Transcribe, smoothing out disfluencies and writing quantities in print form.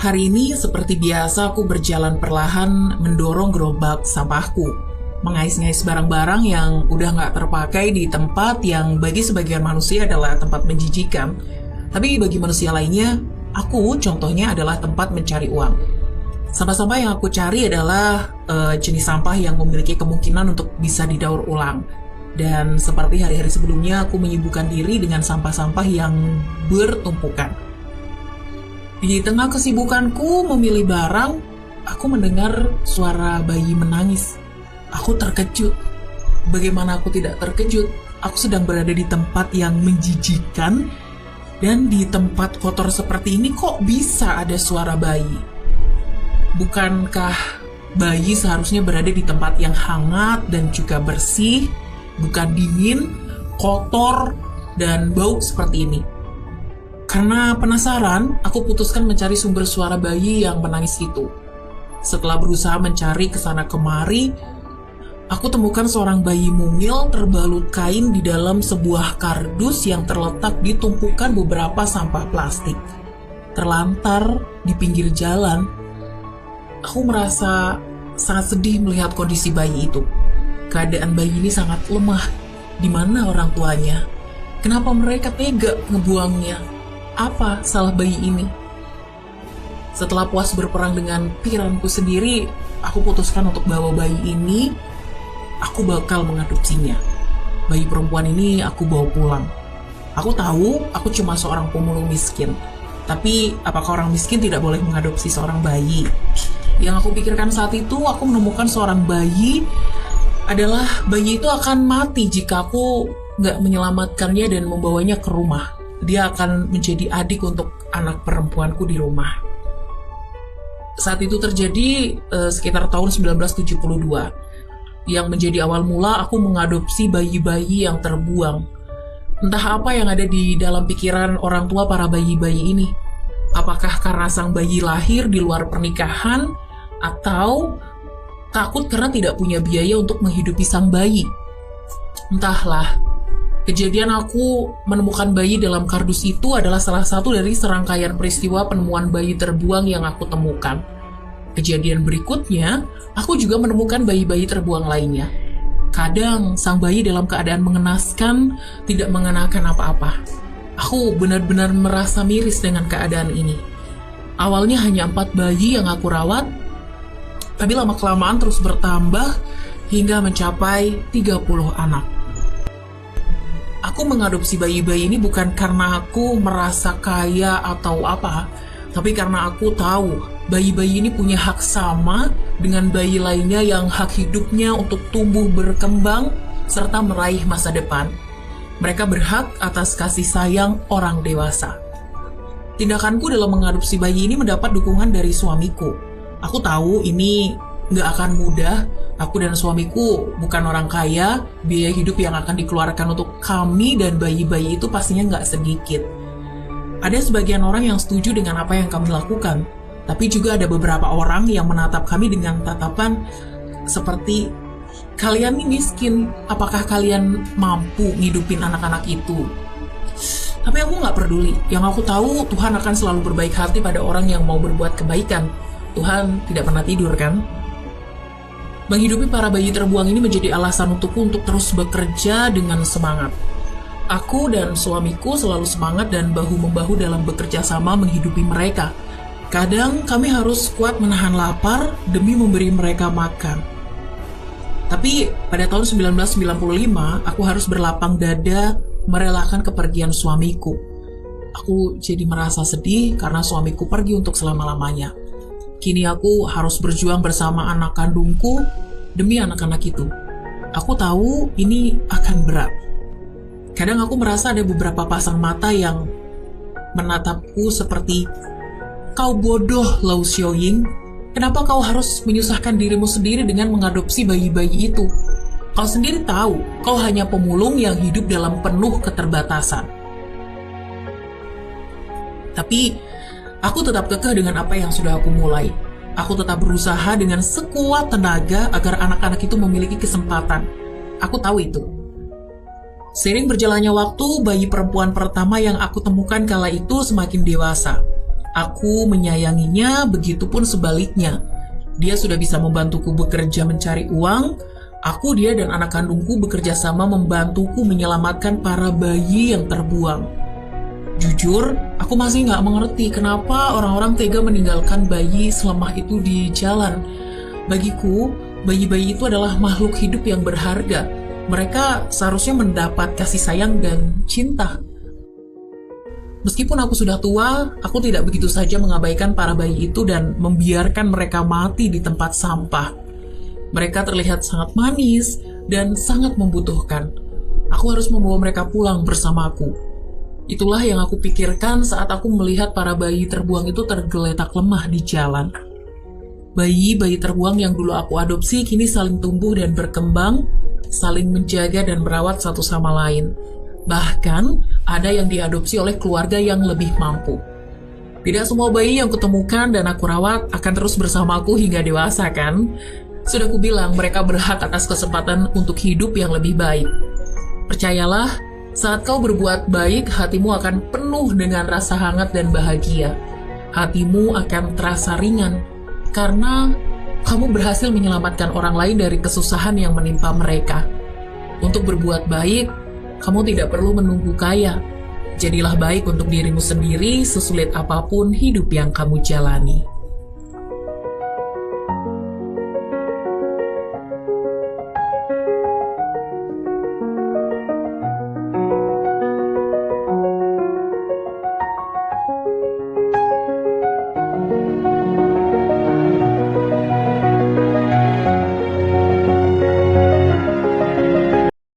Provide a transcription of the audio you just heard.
Hari ini seperti biasa aku berjalan perlahan mendorong gerobak sampahku, mengais-ngais barang-barang yang udah nggak terpakai di tempat yang bagi sebagian manusia adalah tempat menjijikan. Tapi bagi manusia lainnya, aku contohnya adalah tempat mencari uang. Sampah-sampah yang aku cari adalah jenis sampah yang memiliki kemungkinan untuk bisa didaur ulang. Dan seperti hari-hari sebelumnya, aku menyibukkan diri dengan sampah-sampah yang bertumpukan. Di tengah kesibukanku memilih barang, aku mendengar suara bayi menangis. Aku terkejut. Bagaimana aku tidak terkejut? Aku sedang berada di tempat yang menjijikkan, dan di tempat kotor seperti ini kok bisa ada suara bayi? Bukankah bayi seharusnya berada di tempat yang hangat dan juga bersih, bukan dingin, kotor, dan bau seperti ini? Karena penasaran, aku putuskan mencari sumber suara bayi yang menangis itu. Setelah berusaha mencari kesana kemari, aku temukan seorang bayi mungil terbalut kain di dalam sebuah kardus yang terletak di tumpukan beberapa sampah plastik. Terlantar di pinggir jalan, aku merasa sangat sedih melihat kondisi bayi itu. Keadaan bayi ini sangat lemah. Di mana orang tuanya? Kenapa mereka tega ngebuangnya? Apa salah bayi ini? Setelah puas berperang dengan pikiranku sendiri, aku putuskan untuk bawa bayi ini. Aku bakal mengadopsinya. Bayi perempuan ini aku bawa pulang. Aku tahu aku cuma seorang pemulung miskin. Tapi apakah orang miskin tidak boleh mengadopsi seorang bayi? Yang aku pikirkan saat itu, aku menemukan seorang bayi adalah bayi itu akan mati jika aku nggak menyelamatkannya dan membawanya ke rumah. Dia akan menjadi adik untuk anak perempuanku di rumah. Saat itu terjadi sekitar tahun 1972, yang menjadi awal mula aku mengadopsi bayi-bayi yang terbuang. Entah apa yang ada di dalam pikiran orang tua para bayi-bayi ini. Apakah karena sang bayi lahir di luar pernikahan, atau takut karena tidak punya biaya untuk menghidupi sang bayi? Entahlah. Kejadian aku menemukan bayi dalam kardus itu adalah salah satu dari serangkaian peristiwa penemuan bayi terbuang yang aku temukan. Kejadian berikutnya, aku juga menemukan bayi-bayi terbuang lainnya. Kadang, sang bayi dalam keadaan mengenaskan, tidak mengenakan apa-apa. Aku benar-benar merasa miris dengan keadaan ini. Awalnya hanya 4 bayi yang aku rawat, tapi lama-kelamaan terus bertambah hingga mencapai 30 anak. Aku mengadopsi bayi-bayi ini bukan karena aku merasa kaya atau apa, tapi karena aku tahu bayi-bayi ini punya hak sama dengan bayi lainnya yang hak hidupnya untuk tumbuh berkembang serta meraih masa depan. Mereka berhak atas kasih sayang orang dewasa. Tindakanku dalam mengadopsi bayi ini mendapat dukungan dari suamiku. Aku tahu ini nggak akan mudah. Aku dan suamiku bukan orang kaya, biaya hidup yang akan dikeluarkan untuk kami dan bayi-bayi itu pastinya nggak sedikit. Ada sebagian orang yang setuju dengan apa yang kami lakukan, tapi juga ada beberapa orang yang menatap kami dengan tatapan seperti, kalian ini miskin, apakah kalian mampu ngidupin anak-anak itu? Tapi aku nggak peduli, yang aku tahu Tuhan akan selalu berbaik hati pada orang yang mau berbuat kebaikan. Tuhan tidak pernah tidur kan? Menghidupi para bayi terbuang ini menjadi alasan untukku untuk terus bekerja dengan semangat. Aku dan suamiku selalu semangat dan bahu-membahu dalam bekerja sama menghidupi mereka. Kadang kami harus kuat menahan lapar demi memberi mereka makan. Tapi pada tahun 1995, aku harus berlapang dada merelakan kepergian suamiku. Aku jadi merasa sedih karena suamiku pergi untuk selama-lamanya. Kini aku harus berjuang bersama anak kandungku demi anak-anak itu. Aku tahu ini akan berat. Kadang aku merasa ada beberapa pasang mata yang menatapku seperti, kau bodoh, Lau Xiaoying. Kenapa kau harus menyusahkan dirimu sendiri dengan mengadopsi bayi-bayi itu? Kau sendiri tahu, kau hanya pemulung yang hidup dalam penuh keterbatasan. Tapi aku tetap kekeh dengan apa yang sudah aku mulai. Aku tetap berusaha dengan sekuat tenaga agar anak-anak itu memiliki kesempatan. Aku tahu itu. Seiring berjalannya waktu, bayi perempuan pertama yang aku temukan kala itu semakin dewasa. Aku menyayanginya, begitupun sebaliknya. Dia sudah bisa membantuku bekerja mencari uang. Aku, dia, dan anak kandungku bekerja sama membantuku menyelamatkan para bayi yang terbuang. Jujur, aku masih nggak mengerti kenapa orang-orang tega meninggalkan bayi selemah itu di jalan. Bagiku, bayi-bayi itu adalah makhluk hidup yang berharga. Mereka seharusnya mendapat kasih sayang dan cinta. Meskipun aku sudah tua, aku tidak begitu saja mengabaikan para bayi itu dan membiarkan mereka mati di tempat sampah. Mereka terlihat sangat manis dan sangat membutuhkan. Aku harus membawa mereka pulang bersamaku. Itulah yang aku pikirkan saat aku melihat para bayi terbuang itu tergeletak lemah di jalan. Bayi-bayi terbuang yang dulu aku adopsi kini saling tumbuh dan berkembang, saling menjaga dan merawat satu sama lain. Bahkan, ada yang diadopsi oleh keluarga yang lebih mampu. Tidak semua bayi yang kutemukan dan aku rawat akan terus bersamaku hingga dewasa, kan? Sudah kubilang mereka berhak atas kesempatan untuk hidup yang lebih baik. Percayalah, saat kau berbuat baik, hatimu akan penuh dengan rasa hangat dan bahagia. Hatimu akan terasa ringan, karena kamu berhasil menyelamatkan orang lain dari kesusahan yang menimpa mereka. Untuk berbuat baik, kamu tidak perlu menunggu kaya. Jadilah baik untuk dirimu sendiri sesulit apapun hidup yang kamu jalani.